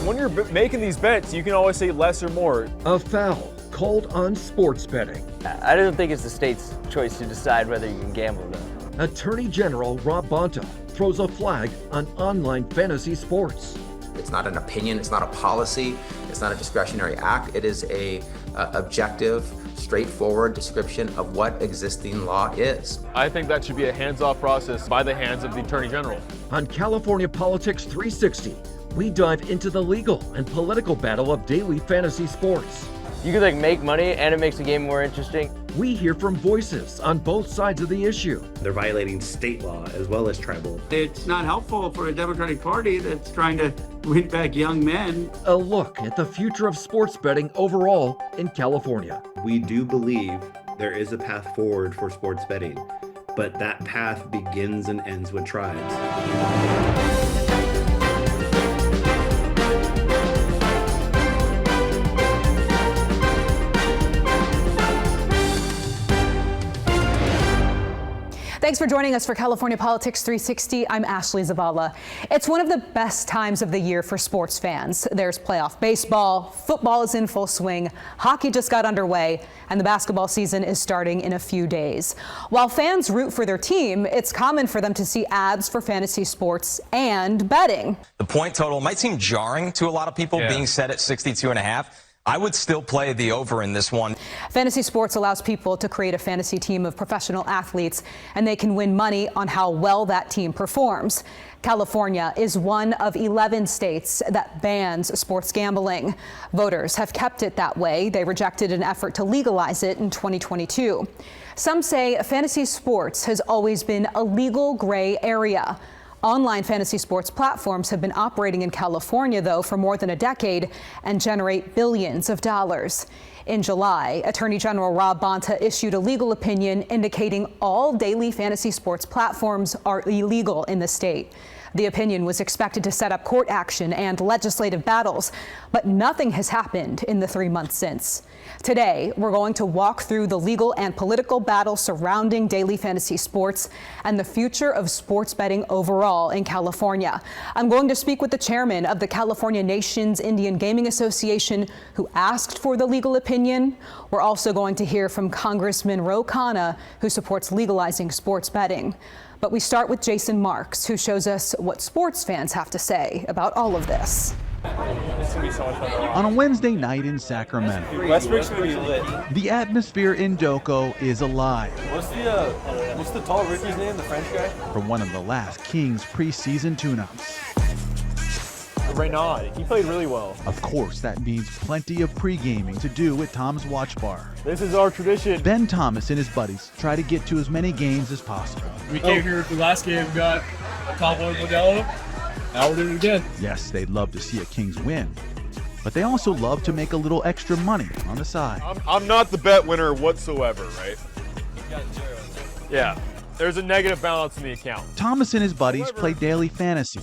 when you're making these bets, you can always say less or more. A foul called on sports betting. I don't think it's the state's choice to decide whether you can gamble though. Attorney General Rob Bonta throws a flag on online fantasy sports. It's not an opinion, it's not a policy, it's not a discretionary act. It is a objective, straightforward description of what existing law is. I think that should be a hands-off process by the hands of the Attorney General. On California Politics 360, we dive into the legal and political battle of daily fantasy sports. You can make money and it makes the game more interesting. We hear from voices on both sides of the issue. They're violating state law as well as tribal. It's not helpful for a Democratic Party that's trying to win back young men. A look at the future of sports betting overall in California. We do believe there is a path forward for sports betting, but that path begins and ends with tribes. Thanks for joining us for California Politics 360. I'm Ashley Zavala. It's one of the best times of the year for sports fans. There's playoff baseball, football is in full swing, hockey just got underway, and the basketball season is starting in a few days. While fans root for their team, it's common for them to see ads for fantasy sports and betting. The point total might seem jarring to a lot of people, being set at 62.5. I would still play the over in this one. Fantasy sports allows people to create a fantasy team of professional athletes, and they can win money on how well that team performs. California is one of 11 states that bans sports gambling. Voters have kept it that way. They rejected an effort to legalize it in 2022. Some say fantasy sports has always been a legal gray area. Online fantasy sports platforms have been operating in California, though, for more than a decade and generate billions of dollars. In July, Attorney General Rob Bonta issued a legal opinion indicating all daily fantasy sports platforms are illegal in the state. The opinion was expected to set up court action and legislative battles, but nothing has happened in the 3 months since. Today, we're going to walk through the legal and political battle surrounding daily fantasy sports and the future of sports betting overall in California. I'm going to speak with the chairman of the California Nations Indian Gaming Association, who asked for the legal opinion. We're also going to hear from Congressman Ro Khanna, who supports legalizing sports betting. But we start with Jason Marks, who shows us what sports fans have to say about all of this. On a Wednesday night in Sacramento, Westbrook's gonna be lit. the atmosphere in Doco is alive. What's the tall rookie's name, the French guy? For one of the last Kings preseason tune-ups. Renaud. He played really well. Of course, that means plenty of pre-gaming to do at Tom's Watch Bar. This is our tradition. Ben Thomas and his buddies try to get to as many games as possible. We came here for the last game, got a top one Modelo. Now we're doing it again. Yes, they'd love to see a Kings win, but they also love to make a little extra money on the side. I'm not the bet winner whatsoever, right? Yeah. There's a negative balance in the account. Thomas and his buddies play daily fantasy.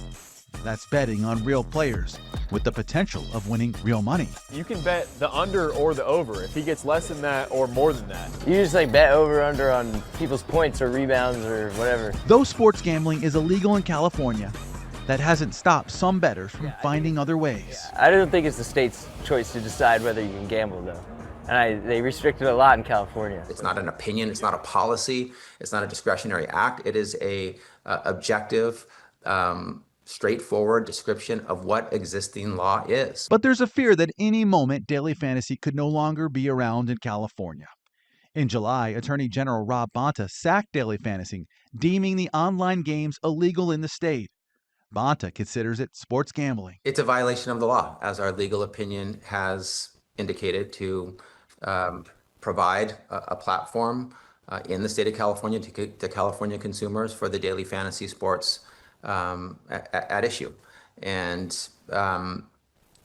That's betting on real players with the potential of winning real money. You can bet the under or the over if he gets less than that or more than that. You just bet over under on people's points or rebounds or whatever. Though sports gambling is illegal in California, that hasn't stopped some bettors from finding other ways. I don't think it's the state's choice to decide whether you can gamble though. And they restrict it a lot in California. It's not an opinion, it's not a policy, it's not a discretionary act. It is a objective, straightforward description of what existing law is. But there's a fear that any moment daily fantasy could no longer be around in California. In July, Attorney General Rob Bonta sacked daily fantasy, deeming the online games illegal in the state. Bonta considers it sports gambling. It's a violation of the law, as our legal opinion has indicated, to provide a platform in the state of California to California consumers for the daily fantasy sports at issue. And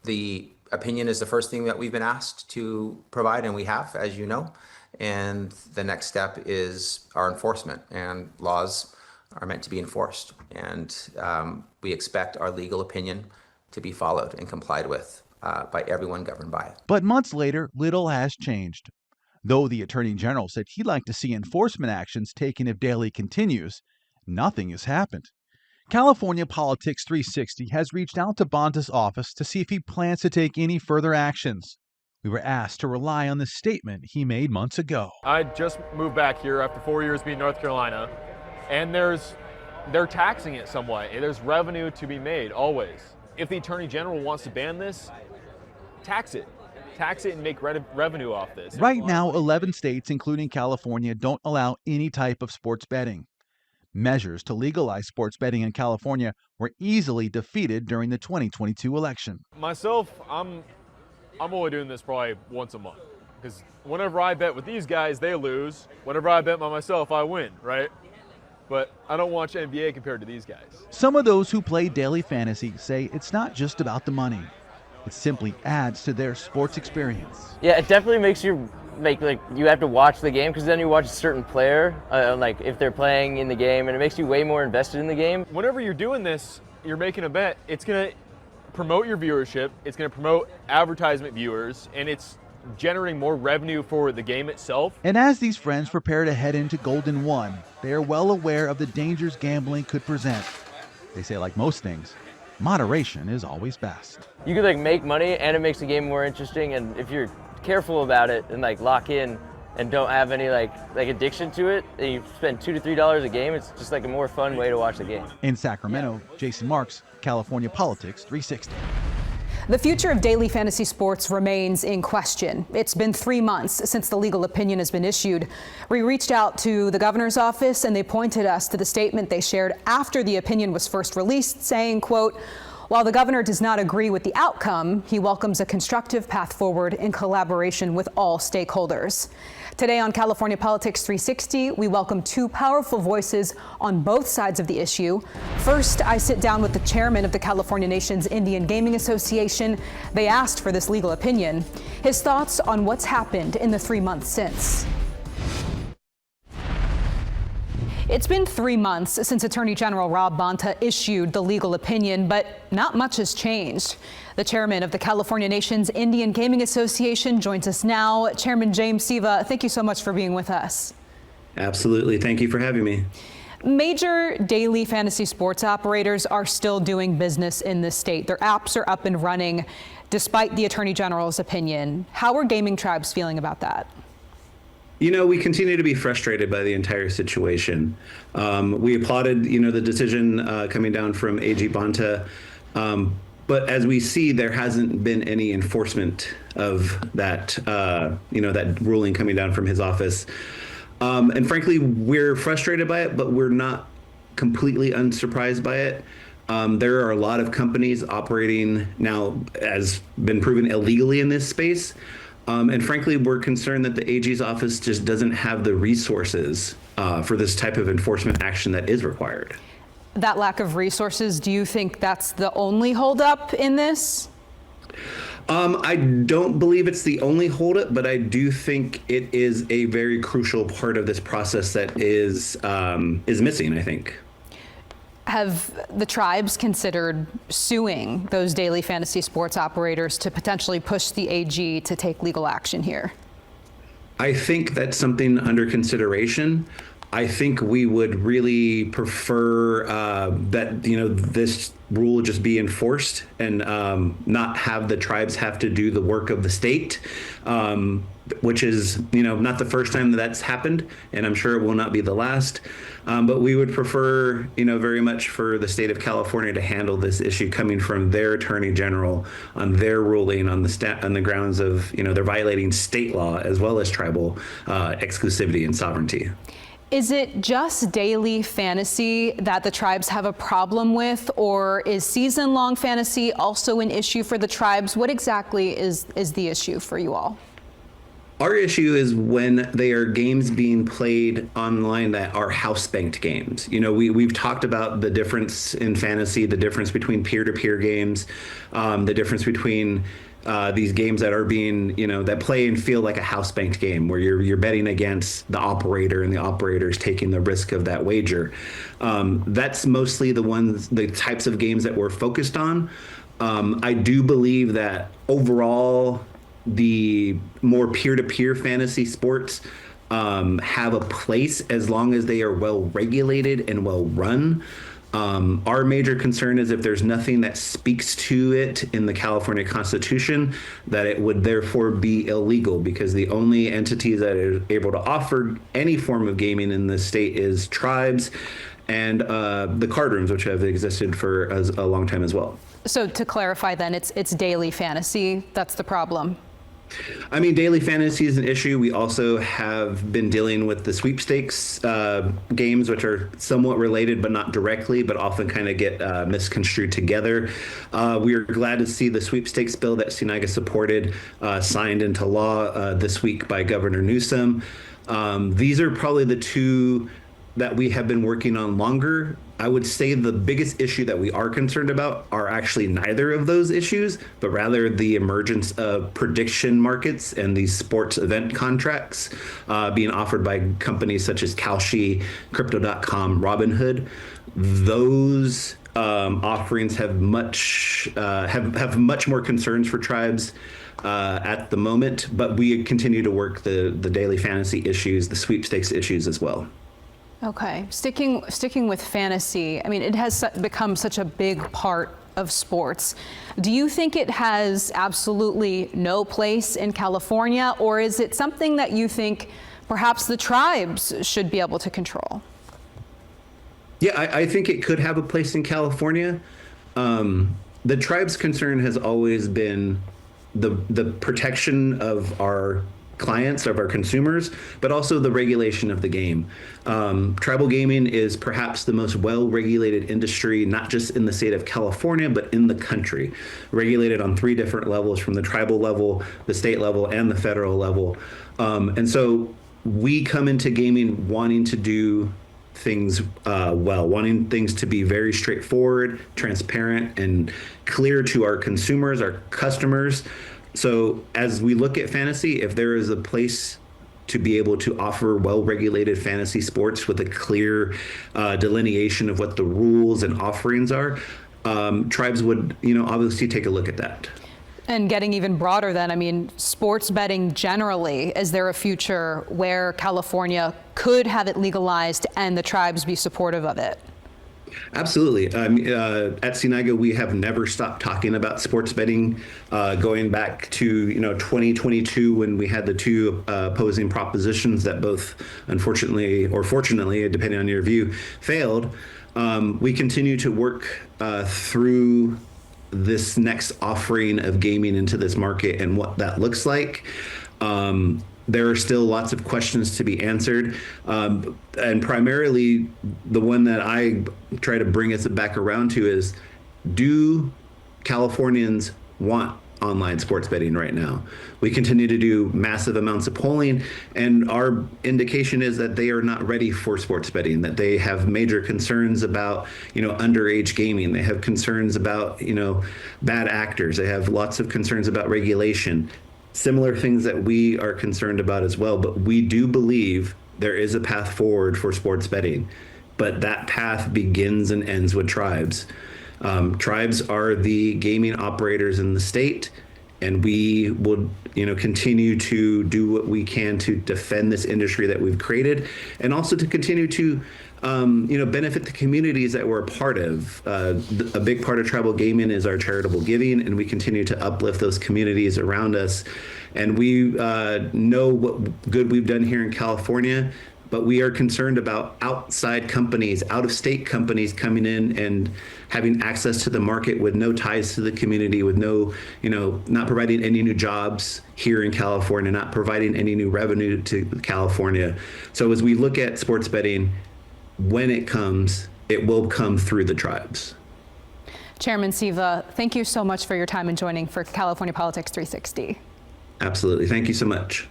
the opinion is the first thing that we've been asked to provide, and we have, as you know. And the next step is our enforcement, and laws are meant to be enforced. And we expect our legal opinion to be followed and complied with by everyone governed by it. But months later, little has changed. Though the Attorney General said he'd like to see enforcement actions taken if daily continues, nothing has happened. California Politics 360 has reached out to Bonta's office to see if he plans to take any further actions. We were asked to rely on the statement he made months ago. I just moved back here after 4 years being in North Carolina, and they're taxing it somewhat. There's revenue to be made, always. If the Attorney General wants to ban this, tax it. Tax it and make revenue off this. Right now, 11 states, including California, don't allow any type of sports betting. Measures to legalize sports betting in California were easily defeated during the 2022 election. Myself, I'm only doing this probably once a month, because whenever I bet with these guys, they lose. Whenever I bet by myself, I win, right? But I don't watch NBA compared to these guys. Some of those who play daily fantasy say it's not just about the money. It simply adds to their sports experience. Yeah, it definitely makes you you have to watch the game, because then you watch a certain player, like if they're playing in the game, and it makes you way more invested in the game. Whenever you're doing this, you're making a bet. It's going to promote your viewership. It's going to promote advertisement viewers, and it's generating more revenue for the game itself. And as these friends prepare to head into Golden 1, they are well aware of the dangers gambling could present. They say, like most things, moderation is always best. You could make money, and it makes the game more interesting, and if you're careful about it and lock in and don't have any addiction to it, and you spend $2 to $3 a game, it's just a more fun way to watch the game. In Sacramento, Jason Marks, California Politics 360. The future of daily fantasy sports remains in question. It's been 3 months since the legal opinion has been issued. We reached out to the governor's office, and they pointed us to the statement they shared after the opinion was first released, saying, quote, "While the governor does not agree with the outcome, he welcomes a constructive path forward in collaboration with all stakeholders." Today on California Politics 360, we welcome two powerful voices on both sides of the issue. First, I sit down with the chairman of the California Nation's Indian Gaming Association. They asked for this legal opinion. His thoughts on what's happened in the 3 months since. It's been 3 months since Attorney General Rob Bonta issued the legal opinion, but not much has changed. The chairman of the California Nation's Indian Gaming Association joins us now. Chairman James Siva, thank you so much for being with us. Absolutely. Thank you for having me. Major daily fantasy sports operators are still doing business in this state. Their apps are up and running despite the Attorney General's opinion. How are gaming tribes feeling about that? We continue to be frustrated by the entire situation. We applauded, the decision coming down from AG Bonta. But as we see, there hasn't been any enforcement of that, that ruling coming down from his office. And frankly, we're frustrated by it, but we're not completely unsurprised by it. There are a lot of companies operating now, as been proven, illegally in this space. And frankly, we're concerned that the AG's office just doesn't have the resources for this type of enforcement action that is required. That lack of resources, do you think that's the only holdup in this? I don't believe it's the only holdup, but I do think it is a very crucial part of this process that is missing, I think. Have the tribes considered suing those daily fantasy sports operators to potentially push the AG to take legal action here? I think that's something under consideration. I think we would really prefer that this rule just be enforced and not have the tribes have to do the work of the state, which is not the first time that's happened, and I'm sure it will not be the last. But we would prefer very much for the state of California to handle this issue coming from their attorney general on their ruling on the grounds of they're violating state law as well as tribal exclusivity and sovereignty. Is it just daily fantasy that the tribes have a problem with, or is season-long fantasy also an issue for the tribes? What exactly is the issue for you all? Our issue is when they are games being played online that are house-banked games. We've talked about the difference in fantasy, the difference between peer-to-peer games, the difference between these games that are being, that play and feel like a house-banked game where you're betting against the operator and the operator is taking the risk of that wager. That's mostly the types of games that we're focused on. I do believe that overall, the more peer-to-peer fantasy sports have a place as long as they are well regulated and well run. Our major concern is if there's nothing that speaks to it in the California Constitution, that it would therefore be illegal, because the only entities that are able to offer any form of gaming in the state is tribes and the card rooms, which have existed for a long time as well. So to clarify then, it's daily fantasy that's the problem. I mean, daily fantasy is an issue. We also have been dealing with the sweepstakes games, which are somewhat related, but not directly, but often kind of get misconstrued together. We are glad to see the sweepstakes bill that Sinaga supported signed into law this week by Governor Newsom. These are probably the two that we have been working on longer. I would say the biggest issue that we are concerned about are actually neither of those issues, but rather the emergence of prediction markets and these sports event contracts being offered by companies such as Kalshi, Crypto.com, Robinhood. Those offerings have much more concerns for tribes at the moment, but we continue to work the daily fantasy issues, the sweepstakes issues as well. Okay, sticking with fantasy, I mean, it has become such a big part of sports. Do you think it has absolutely no place in California, or is it something that you think perhaps the tribes should be able to control? Yeah, I think it could have a place in California. The tribe's concern has always been the protection of our clients, of our consumers, but also the regulation of the game. Tribal gaming is perhaps the most well-regulated industry, not just in the state of California, but in the country. Regulated on 3 different levels, from the tribal level, the state level, and the federal level. And so we come into gaming wanting to do things well, wanting things to be very straightforward, transparent, and clear to our consumers, our customers. So as we look at fantasy, if there is a place to be able to offer well-regulated fantasy sports with a clear delineation of what the rules and offerings are, tribes would, obviously take a look at that. And getting even broader then, I mean, sports betting generally, is there a future where California could have it legalized and the tribes be supportive of it? Absolutely. At Sinaga, we have never stopped talking about sports betting, going back to 2022 when we had the 2 opposing propositions that both, unfortunately or fortunately, depending on your view, failed. We continue to work through this next offering of gaming into this market and what that looks like. There are still lots of questions to be answered. And primarily, the one that I try to bring us back around to is, do Californians want online sports betting right now? We continue to do massive amounts of polling, and our indication is that they are not ready for sports betting, that they have major concerns about, underage gaming. They have concerns about, bad actors. They have lots of concerns about regulation. Similar things that we are concerned about as well, but we do believe there is a path forward for sports betting, but that path begins and ends with tribes. Tribes are the gaming operators in the state, and we will, continue to do what we can to defend this industry that we've created, and also to continue to benefit the communities that we're a part of. A big part of tribal gaming is our charitable giving, and we continue to uplift those communities around us. And we know what good we've done here in California, but we are concerned about outside companies, out-of-state companies coming in and having access to the market with no ties to the community, with no, not providing any new jobs here in California, not providing any new revenue to California. So as we look at sports betting, when it comes, it will come through the tribes. Chairman Siva, thank you so much for your time and joining for California Politics 360. Absolutely. Thank you so much.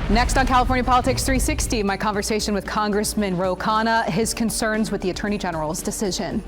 Next on California Politics 360, my conversation with Congressman Ro Khanna, his concerns with the Attorney General's decision.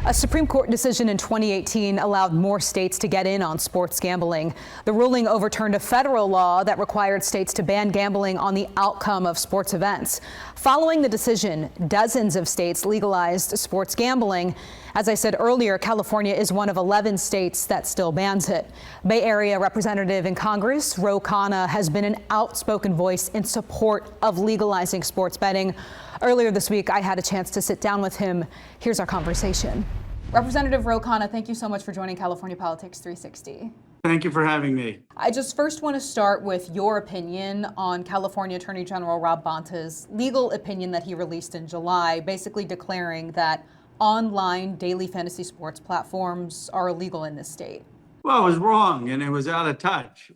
A Supreme Court decision in 2018 allowed more states to get in on sports gambling. The ruling overturned a federal law that required states to ban gambling on the outcome of sports events. Following the decision, dozens of states legalized sports gambling. As I said earlier, California is one of 11 states that still bans it. Bay Area representative in Congress, Ro Khanna, has been an outspoken voice in support of legalizing sports betting. Earlier this week, I had a chance to sit down with him. Here's our conversation. Representative Ro Khanna, thank you so much for joining California Politics 360. Thank you for having me. I just first want to start with your opinion on California Attorney General Rob Bonta's legal opinion that he released in July, basically declaring that online daily fantasy sports platforms are illegal in this state. Well, it was wrong and it was out of touch.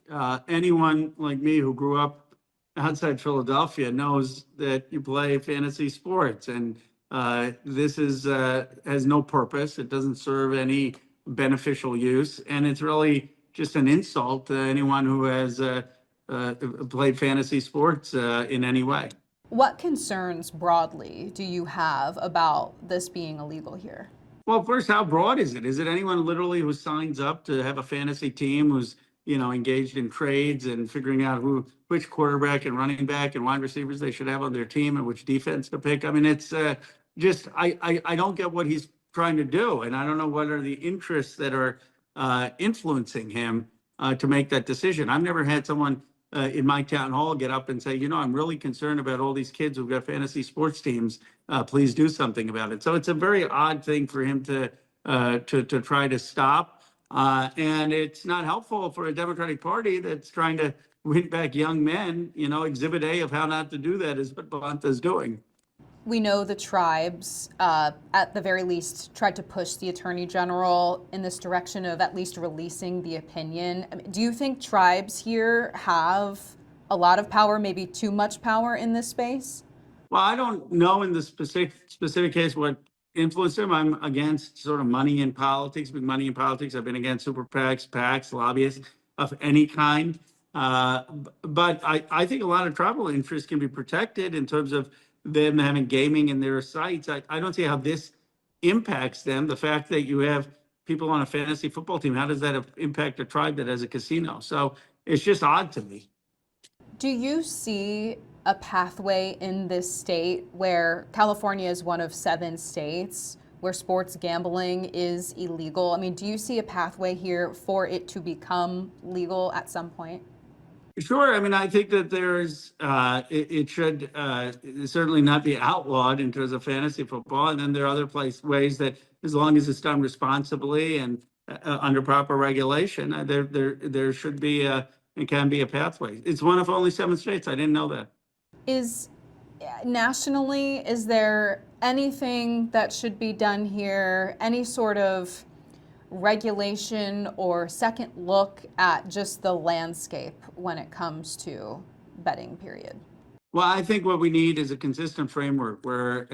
Anyone like me who grew up outside Philadelphia knows that you play fantasy sports, and this is has no purpose. It doesn't serve any beneficial use, and it's really just an insult to anyone who has played fantasy sports in any way. What concerns broadly do you have about this being illegal here? Well, first, how broad is it? Is it anyone literally who signs up to have a fantasy team who's engaged in trades and figuring out which quarterback and running back and wide receivers they should have on their team and which defense to pick? I mean, it's just I don't get what he's trying to do, and I don't know what are the interests that are influencing him to make that decision. I've never had someone in my town hall get up and say, I'm really concerned about all these kids who've got fantasy sports teams. Please do something about it. So it's a very odd thing for him to try to stop. And it's not helpful for a Democratic Party that's trying to win back young men. Exhibit A of how not to do that is what Bonta's doing. We know the tribes, at the very least, tried to push the Attorney General in this direction of at least releasing the opinion. Do you think tribes here have a lot of power, maybe too much power in this space? Well, I don't know in the specific case what influenced him. I'm against sort of money in politics, big money in politics. I've been against super PACs, lobbyists of any kind. But I think a lot of tribal interests can be protected in terms of them having gaming in their sites. I don't see how this impacts them. The fact that you have people on a fantasy football team, how does that impact a tribe that has a casino? So it's just odd to me. Do you see a pathway in this state where California is one of 7 states where sports gambling is illegal? I mean, do you see a pathway here for it to become legal at some point? Sure. I mean, I think that there's, it should certainly not be outlawed in terms of fantasy football. And then there are other ways that, as long as it's done responsibly and under proper regulation, there should be it can be a pathway. It's one of only 7 states. I didn't know that. Nationally, is there anything that should be done here? Any sort of regulation or second look at just the landscape when it comes to betting, period? Well, I think what we need is a consistent framework where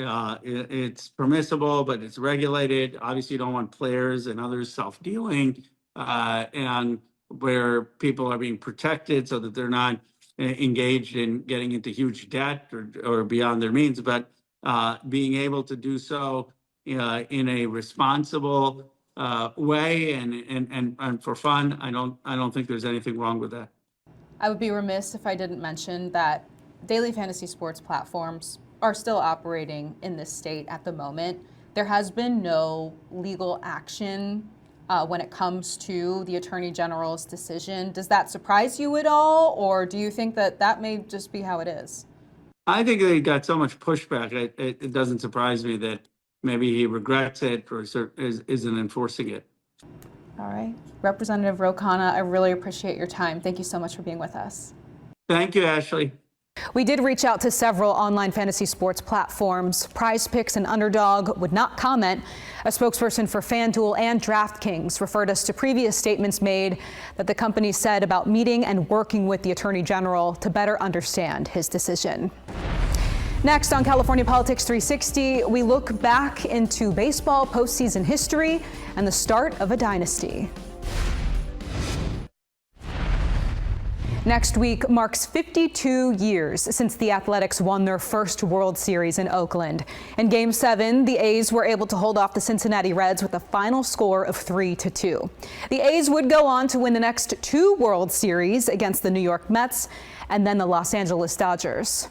it's permissible, but it's regulated. Obviously, you don't want players and others self-dealing, and where people are being protected so that they're not engaged in getting into huge debt or beyond their means, but being able to do so in a responsible way and for fun. I don't think there's anything wrong with that. I would be remiss if I didn't mention that daily fantasy sports platforms are still operating in this state at the moment. There has been no legal action when it comes to the Attorney General's decision. Does that surprise you at all, or do you think that that may just be how it is? I think they got so much pushback. It doesn't surprise me that maybe he regrets it or isn't enforcing it. All right. Representative Ro Khanna, I really appreciate your time. Thank you so much for being with us. Thank you, Ashley. We did reach out to several online fantasy sports platforms. Prize Picks and Underdog would not comment. A spokesperson for FanDuel and DraftKings referred us to previous statements made that the company said about meeting and working with the Attorney General to better understand his decision. Next on California Politics 360, we look back into baseball postseason history and the start of a dynasty. Next week marks 52 years since the Athletics won their first World Series in Oakland. In Game 7, the A's were able to hold off the Cincinnati Reds with a final score of 3-2. The A's would go on to win the next 2 World Series against the New York Mets and then the Los Angeles Dodgers.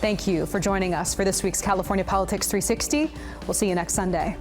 Thank you for joining us for this week's California Politics 360. We'll see you next Sunday.